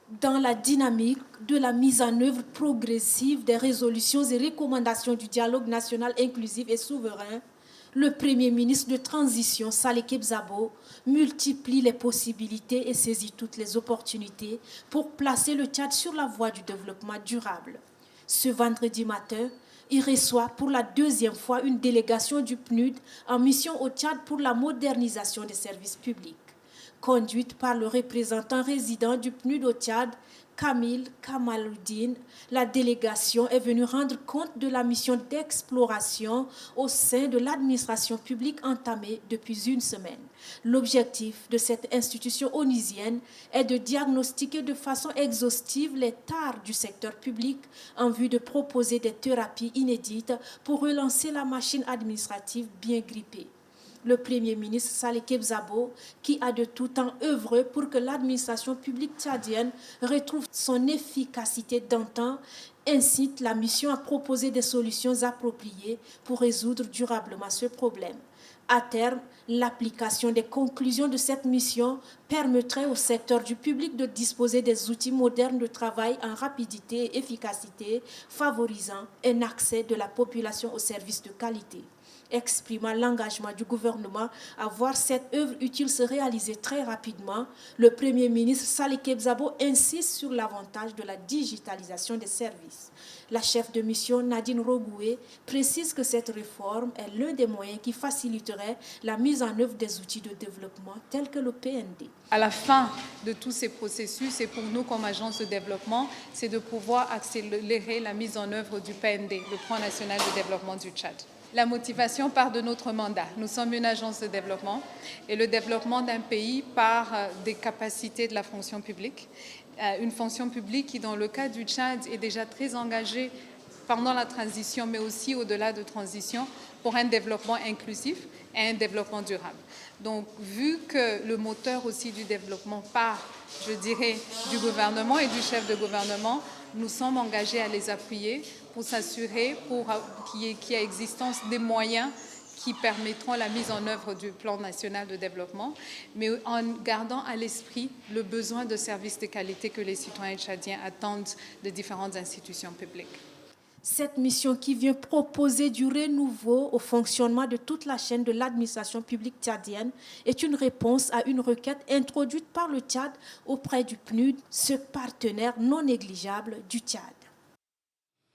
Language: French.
Dans la dynamique de la mise en œuvre progressive des résolutions et recommandations du dialogue national inclusif et souverain, le Premier ministre de transition, Saleh Kebzabo, multiplie les possibilités et saisit toutes les opportunités pour placer le Tchad sur la voie du développement durable. Ce vendredi matin, il reçoit pour la deuxième fois une délégation du PNUD en mission au Tchad pour la modernisation des services publics. Conduite par le représentant résident du PNUD au Tchad, Kamil Kamaluddin, la délégation est venue rendre compte de la mission d'exploration au sein de l'administration publique entamée depuis une semaine. L'objectif de cette institution onusienne est de diagnostiquer de façon exhaustive les tares du secteur public en vue de proposer des thérapies inédites pour relancer la machine administrative bien grippée. Le Premier ministre Saleh Kebzabo, qui a de tout temps œuvré pour que l'administration publique tchadienne retrouve son efficacité d'antan, incite la mission à proposer des solutions appropriées pour résoudre durablement ce problème. À terme, l'application des conclusions de cette mission permettrait au secteur du public de disposer des outils modernes de travail en rapidité et efficacité, favorisant un accès de la population aux services de qualité. Exprimant l'engagement du gouvernement à voir cette œuvre utile se réaliser très rapidement, le Premier ministre Saleh Kebzabo insiste sur l'avantage de la digitalisation des services. La chef de mission Nadine Rogoué précise que cette réforme est l'un des moyens qui faciliterait la mise en œuvre des outils de développement tels que le PND. À la fin de tous ces processus, et pour nous comme agence de développement, c'est de pouvoir accélérer la mise en œuvre du PND, le Plan national de développement du Tchad. La motivation part de notre mandat. Nous sommes une agence de développement et le développement d'un pays part des capacités de la fonction publique. Une fonction publique qui, dans le cas du Tchad, est déjà très engagée pendant la transition, mais aussi au-delà de transition, pour un développement inclusif et un développement durable. Donc, vu que le moteur aussi du développement part, je dirais, du gouvernement et du chef de gouvernement, nous sommes engagés à les appuyer pour s'assurer qu'il y ait existence des moyens qui permettront la mise en œuvre du plan national de développement, mais en gardant à l'esprit le besoin de services de qualité que les citoyens tchadiens attendent de différentes institutions publiques. Cette mission qui vient proposer du renouveau au fonctionnement de toute la chaîne de l'administration publique tchadienne est une réponse à une requête introduite par le Tchad auprès du PNUD, ce partenaire non négligeable du Tchad.